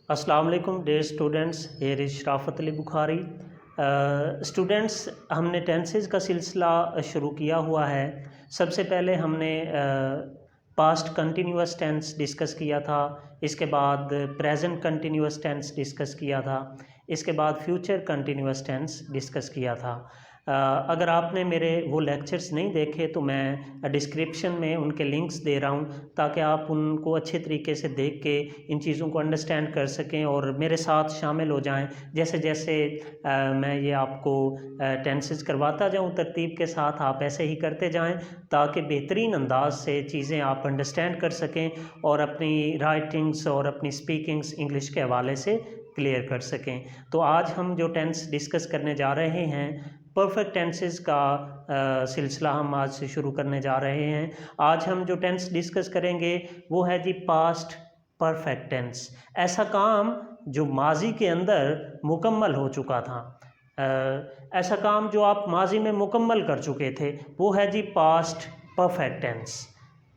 अस्सलाम वालेकुम dear students, here is Sharafat Ali Bukhari. Students, हमने टेंसेस का सिलसिला शुरू किया हुआ है। सबसे पहले हमने पास्ट कंटिन्यूअस टेंस डिस्कस किया था, इसके बाद प्रेजेंट कंटिन्यूअस टेंस डिस्कस किया था, इसके बाद फ्यूचर कंटिन्यूअस टेंस डिस्कस किया था। अगर आपने मेरे वो लेक्चर्स नहीं देखे तो मैं डिस्क्रिप्शन में उनके लिंक्स दे रहा हूँ ताकि आप उनको अच्छे तरीके से देख के इन चीज़ों को अंडरस्टैंड कर सकें और मेरे साथ शामिल हो जाएं। जैसे जैसे मैं ये आपको टेंसेस करवाता जाऊँ तरतीब के साथ, आप ऐसे ही करते जाएं ताकि बेहतरीन अंदाज से चीज़ें आप अंडरस्टैंड कर सकें और अपनी राइटिंग्स और अपनी स्पीकिंग्स इंग्लिश के हवाले से क्लियर कर सकें। तो आज हम जो टेंस डिस्कस करने जा रहे हैं, परफेक्ट टेंसेस का सिलसिला हम आज से शुरू करने जा रहे हैं। आज हम जो टेंस डिस्कस करेंगे वो है जी पास्ट परफेक्ट टेंस। ऐसा काम जो माजी के अंदर मुकम्मल हो चुका था, ऐसा काम जो आप माजी में मुकम्मल कर चुके थे, वो है जी पास्ट परफेक्ट टेंस।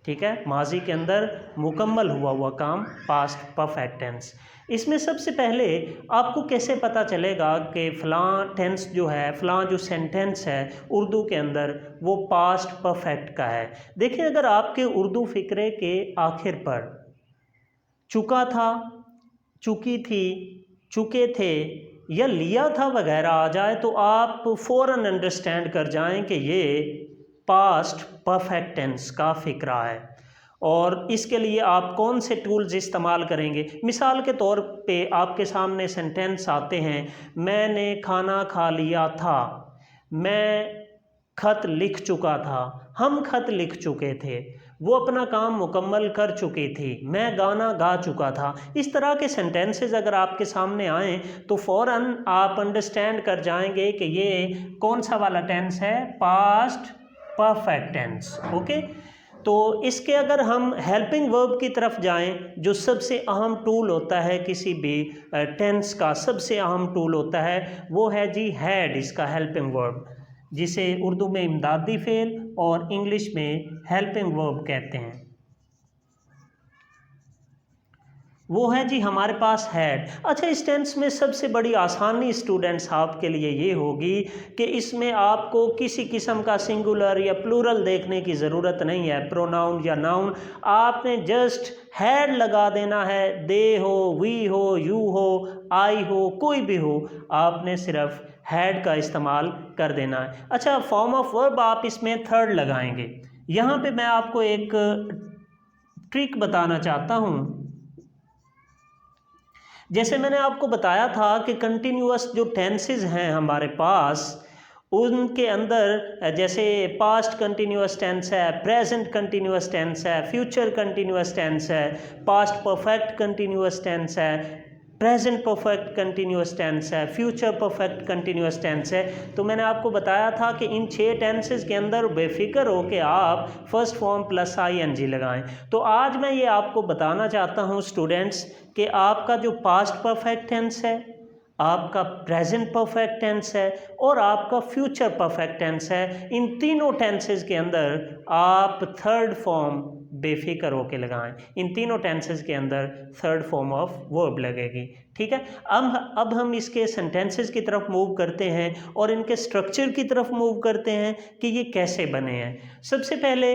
ठीक है, माजी के अंदर मुकम्मल हुआ काम पास्ट परफेक्ट टेंस। इसमें सबसे पहले आपको कैसे पता चलेगा कि फ़लाँ टेंस जो है, फ़लाँ जो सेंटेंस है उर्दू के अंदर वो पास्ट परफेक्ट का है। देखिए, अगर आपके उर्दू फ़िक्रे के आखिर पर चुका था, चुकी थी, चुके थे या लिया था वगैरह आ जाए तो आप फ़ौरन अंडरस्टैंड कर जाएं कि ये पास्ट परफेक्ट टेंस का फ़िक्रा है। और इसके लिए आप कौन से टूल्स इस्तेमाल करेंगे? मिसाल के तौर पे आपके सामने सेंटेंस आते हैं, मैंने खाना खा लिया था, मैं खत लिख चुका था, हम खत लिख चुके थे, वो अपना काम मुकम्मल कर चुकी थी, मैं गाना गा चुका था। इस तरह के सेंटेंसेस अगर आपके सामने आएँ तो फ़ौरन आप अंडरस्टैंड कर जाएंगे कि ये कौन सा वाला टेंस है, पास्ट परफेक्ट टेंस। ओके, तो इसके अगर हम हेल्पिंग वर्ब की तरफ जाएं, जो सबसे अहम टूल होता है किसी भी टेंस का, सबसे अहम टूल होता है वो है जी हैड, इसका हेल्पिंग वर्ब, जिसे उर्दू में इमदादी फ़ेल और इंग्लिश में हेल्पिंग वर्ब कहते हैं। वो है जी हमारे पास हैड। अच्छा, इस टेंस में सबसे बड़ी आसानी स्टूडेंट्स आपके लिए ये होगी कि इसमें आपको किसी किस्म का सिंगुलर या प्लूरल देखने की ज़रूरत नहीं है, प्रोनाउन या नाउन। आपने जस्ट हैड लगा देना है, दे हो, वी हो, यू हो, आई हो, कोई भी हो, आपने सिर्फ हैड का इस्तेमाल कर देना है। अच्छा, फॉर्म ऑफ वर्ब आप इसमें थर्ड लगाएंगे। यहाँ पे मैं आपको एक ट्रिक बताना चाहता हूँ। जैसे मैंने आपको बताया था कि कंटिन्यूअस जो टेंसेस हैं हमारे पास, उनके अंदर जैसे पास्ट कंटिन्यूअस टेंस है, प्रेजेंट कंटिन्यूअस टेंस है, फ्यूचर कंटिन्यूअस टेंस है, पास्ट परफेक्ट कंटिन्यूअस टेंस है, प्रेजेंट परफेक्ट कंटिन्यूअस टेंस है, फ्यूचर परफेक्ट कंटिन्यूअस टेंस है। तो मैंने आपको बताया था कि इन 6 टेंसेस के अंदर बेफिक्र हो के आप फर्स्ट फॉर्म प्लस ING लगाएं। तो आज मैं ये आपको बताना चाहता हूँ स्टूडेंट्स कि आपका जो पास्ट परफेक्ट टेंस है, आपका प्रेजेंट परफेक्ट टेंस है और आपका फ्यूचर परफेक्ट टेंस है, इन तीनों टेंसेस के अंदर आप थर्ड फॉर्म बेफिक्र होके लगाएं। इन तीनों टेंसेस के अंदर थर्ड फॉर्म ऑफ वर्ब लगेगी। ठीक है, अब हम इसके सेंटेंसेस की तरफ मूव करते हैं और इनके स्ट्रक्चर की तरफ मूव करते हैं कि ये कैसे बने हैं। सबसे पहले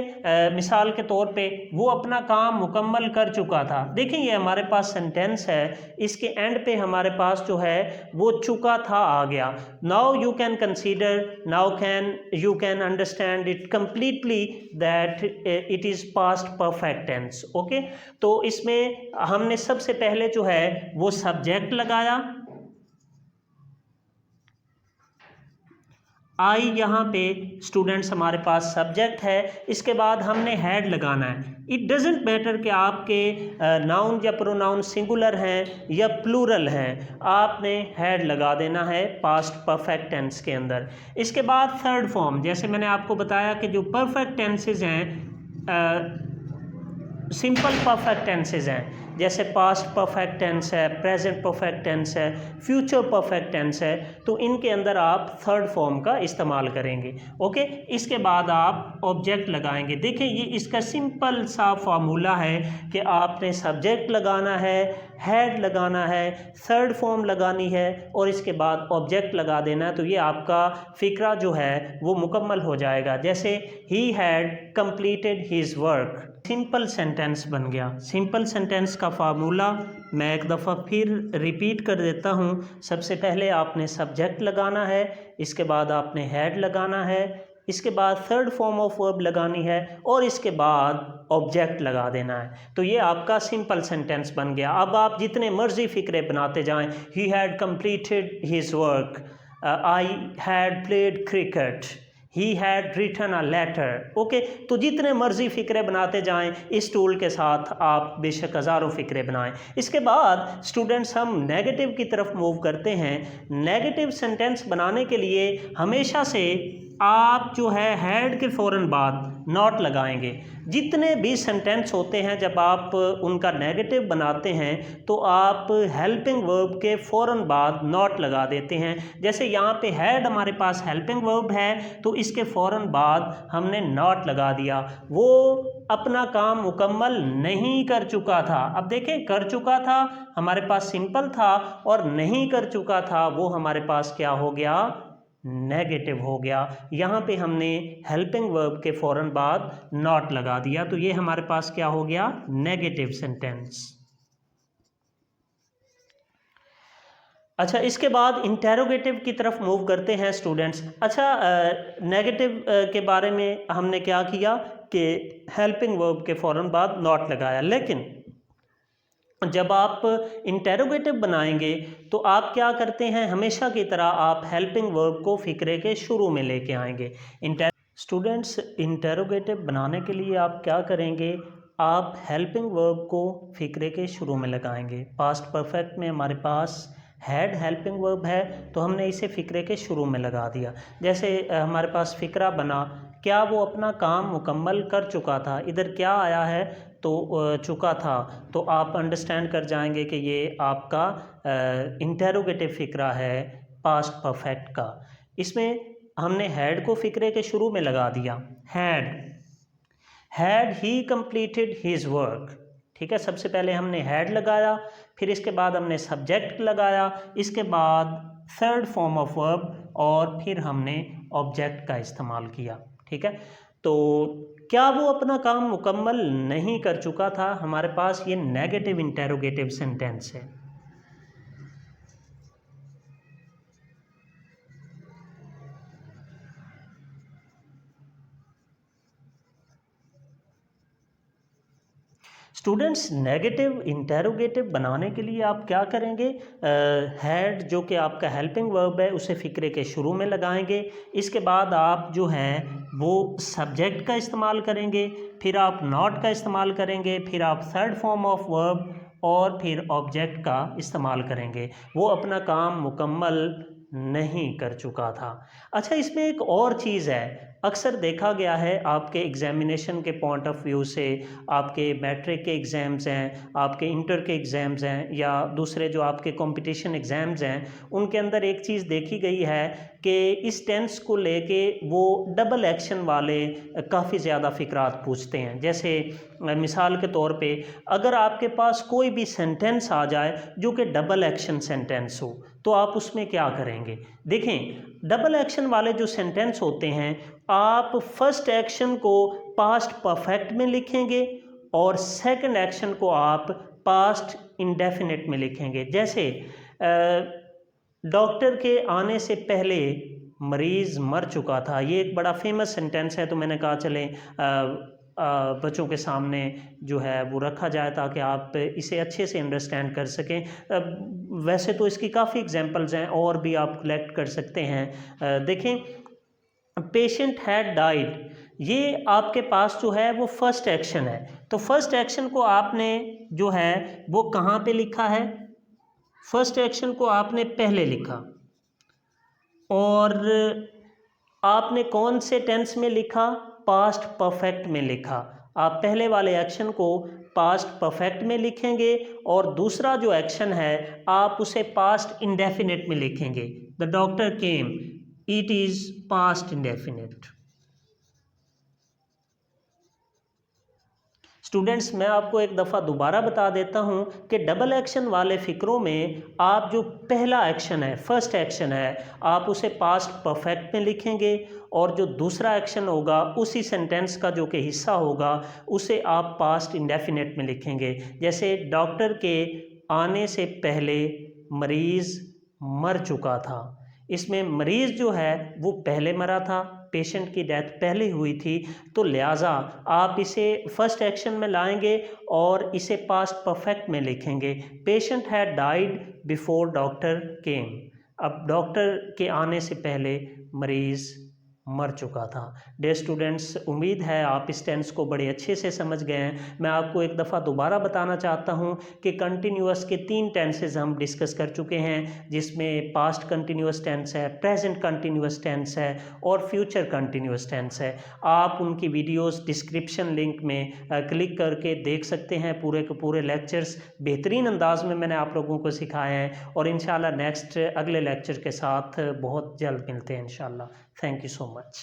मिसाल के तौर पे वो अपना काम मुकम्मल कर चुका था। देखिए, ये हमारे पास सेंटेंस है, इसके एंड पे हमारे पास जो है वो चुका था आ गया। Now you can consider, you can understand it completely that it is past perfect tense. Okay, तो इसमें हमने सबसे पहले जो है वो सब्जेक्ट लगाया, आई यहाँ पे स्टूडेंट्स हमारे पास सब्जेक्ट है। इसके बाद हमने हैड लगाना है। इट डजेंट मैटर कि आपके नाउन या प्रोनाउन सिंगुलर हैं या प्लूरल हैं, आपने हैड लगा देना है पास्ट परफेक्ट टेंस के अंदर। इसके बाद थर्ड फॉर्म, जैसे मैंने आपको बताया कि जो परफेक्ट टेंसेज हैं, सिंपल परफेक्ट टेंसेज हैं, जैसे पास्ट परफेक्ट टेंस है, प्रेजेंट परफेक्ट टेंस है, फ्यूचर परफेक्ट टेंस है, तो इनके अंदर आप थर्ड फॉर्म का इस्तेमाल करेंगे। ओके, इसके बाद आप ऑब्जेक्ट लगाएंगे। देखिए ये इसका सिंपल सा फार्मूला है कि आपने सब्जेक्ट लगाना है, हैड लगाना है, थर्ड फॉर्म लगानी है और इसके बाद ऑब्जेक्ट लगा देना है, तो ये आपका फ़िक्रा जो है वो मुकम्मल हो जाएगा। जैसे ही had completed his work, simple sentence बन गया। सिंपल सेंटेंस का फार्मूला मैं एक दफ़ा फिर रिपीट कर देता हूँ। सबसे पहले आपने सब्जेक्ट लगाना है, इसके बाद आपने हैड लगाना है, इसके बाद थर्ड फॉर्म ऑफ वर्ब लगानी है और इसके बाद ऑब्जेक्ट लगा देना है। तो ये आपका सिंपल सेंटेंस बन गया। अब आप जितने मर्जी फ़िक्रे बनाते जाएं, he had completed his work, I had played cricket, he had written a letter. Okay, तो जितने मर्जी फ़िक्रे बनाते जाएं इस टूल के साथ आप बेशक हज़ारों फ़िक्रे बनाएं। इसके बाद स्टूडेंट्स हम नेगेटिव की तरफ मूव करते हैं। नेगेटिव सेंटेंस बनाने के लिए हमेशा से आप जो है हैड के फ़ौरन बाद नॉट लगाएंगे। जितने भी सेंटेंस होते हैं जब आप उनका नेगेटिव बनाते हैं तो आप हेल्पिंग वर्ब के फ़ौरन बाद नॉट लगा देते हैं। जैसे यहाँ पे हैड हमारे पास हेल्पिंग वर्ब है तो इसके फ़ौरन बाद हमने नॉट लगा दिया। वो अपना काम मुकम्मल नहीं कर चुका था। अब देखें, कर चुका था हमारे पास सिंपल था और नहीं कर चुका था वो हमारे पास क्या हो गया, नेगेटिव हो गया। यहाँ पे हमने हेल्पिंग वर्ब के फ़ौरन बाद नॉट लगा दिया, तो ये हमारे पास क्या हो गया, नेगेटिव सेंटेंस। अच्छा, इसके बाद इंटेरोगेटिव की तरफ मूव करते हैं स्टूडेंट्स। अच्छा, नेगेटिव के बारे में हमने क्या किया कि हेल्पिंग वर्ब के फ़ौरन बाद नॉट लगाया, लेकिन जब आप इंटेरोगेटिव बनाएंगे तो आप क्या करते हैं, हमेशा की तरह आप हेल्पिंग वर्ब को फ़िक्रे के शुरू में लेके आएंगे। स्टूडेंट्स, इंटेरोगेटिव बनाने के लिए आप क्या करेंगे, आप हेल्पिंग वर्ब को फ़िक्रे के शुरू में लगाएंगे। पास्ट परफेक्ट में हमारे पास हैड हेल्पिंग वर्ब है तो हमने इसे फ़िक्रे के शुरू में लगा दिया। जैसे हमारे पास फ़िक्रा बना, क्या वो अपना काम मुकम्मल कर चुका था, इधर क्या आया है तो चुका था, तो आप अंडरस्टैंड कर जाएंगे कि ये आपका इंटेरोगेटिव फ़िक्रा है पास्ट परफेक्ट का। इसमें हमने हैड को फ़िक्रे के शुरू में लगा दिया। Had he completed his work, ठीक है। सबसे पहले हमने हैड लगाया, फिर इसके बाद हमने सब्जेक्ट लगाया, इसके बाद थर्ड फॉर्म ऑफ वर्ब और फिर हमने ऑब्जेक्ट का इस्तेमाल किया, ठीक है। तो क्या वो अपना काम मुकम्मल नहीं कर चुका था, हमारे पास ये नेगेटिव इंटेरोगेटिव सेंटेंस है। स्टूडेंट्स, नेगेटिव इंटेरोगेटिव बनाने के लिए आप क्या करेंगे, हैड जो कि आपका हेल्पिंग वर्ब है उसे फ़िक्रे के शुरू में लगाएंगे। इसके बाद आप जो है वो सब्जेक्ट का इस्तेमाल करेंगे, फिर आप नॉट का इस्तेमाल करेंगे, फिर आप थर्ड फॉर्म ऑफ वर्ब और फिर ऑब्जेक्ट का इस्तेमाल करेंगे। वो अपना काम मुकम्मल नहीं कर चुका था। अच्छा, इसमें एक और चीज़ है, अक्सर देखा गया है आपके एग्ज़ामिनेशन के पॉइंट ऑफ व्यू से, आपके मैट्रिक के एग्ज़ाम्स हैं, आपके इंटर के एग्ज़ाम्स हैं या दूसरे जो आपके कंपटीशन एग्ज़ाम्स हैं, उनके अंदर एक चीज़ देखी गई है कि इस टेंस को लेके वो डबल एक्शन वाले काफ़ी ज़्यादा फ़िक्रात पूछते हैं। जैसे मिसाल के तौर पे अगर आपके पास कोई भी सेंटेंस आ जाए जो कि डबल एक्शन सेंटेंस हो तो आप उसमें क्या करेंगे। देखें, डबल एक्शन वाले जो सेंटेंस होते हैं, आप फर्स्ट एक्शन को पास्ट परफेक्ट में लिखेंगे और सेकंड एक्शन को आप पास्ट इंडेफिनिट में लिखेंगे। जैसे डॉक्टर के आने से पहले मरीज़ मर चुका था, ये एक बड़ा फेमस सेंटेंस है, तो मैंने कहा चलें बच्चों के सामने जो है वो रखा जाए ताकि आप इसे अच्छे से अंडरस्टैंड कर सकें। वैसे तो इसकी काफ़ी एग्जांपल्स हैं और भी आप कलेक्ट कर सकते हैं। देखें, पेशेंट हैड डाइड, ये आपके पास जो है वो फर्स्ट एक्शन है, तो फर्स्ट एक्शन को आपने जो है वो कहाँ पे लिखा है, फर्स्ट एक्शन को आपने पहले लिखा और आपने कौन से टेंस में लिखा, पास्ट परफेक्ट में लिखा। आप पहले वाले एक्शन को पास्ट परफेक्ट में लिखेंगे और दूसरा जो एक्शन है आप उसे पास्ट इंडेफिनिट में लिखेंगे। The doctor came, it is past indefinite. Students, मैं आपको एक दफ़ा दोबारा बता देता हूं कि डबल एक्शन वाले फ़िक्रों में आप जो पहला एक्शन है, फर्स्ट एक्शन है, आप उसे पास्ट परफेक्ट में लिखेंगे और जो दूसरा एक्शन होगा उसी सेंटेंस का जो कि हिस्सा होगा उसे आप पास्ट इंडेफिनिट में लिखेंगे। जैसे डॉक्टर के आने से पहले मरीज़ मर चुका था, इसमें मरीज़ जो है वो पहले मरा था, पेशेंट की डेथ पहले हुई थी, तो लिहाजा आप इसे फर्स्ट एक्शन में लाएंगे और इसे पास्ट परफेक्ट में लिखेंगे। Patient had died before doctor केम। अब डॉक्टर के आने से पहले मरीज़ मर चुका था। डियर स्टूडेंट्स, उम्मीद है आप इस टेंस को बड़े अच्छे से समझ गए हैं। मैं आपको एक दफ़ा दोबारा बताना चाहता हूं कि कंटिन्यूअस के 3 टेंसेज हम डिस्कस कर चुके हैं, जिसमें पास्ट कंटिन्यूअस टेंस है, प्रेजेंट कंटिन्यूअस टेंस है और फ्यूचर कंटिन्यूअस टेंस है। आप उनकी वीडियोस डिस्क्रिप्शन लिंक में क्लिक करके देख सकते हैं। पूरे के पूरे लेक्चर्स बेहतरीन अंदाज में मैंने आप लोगों को सिखाए हैं और इंशाल्लाह नेक्स्ट अगले लेक्चर के साथ बहुत जल्द मिलते हैं इंशाल्लाह। Thank you so much.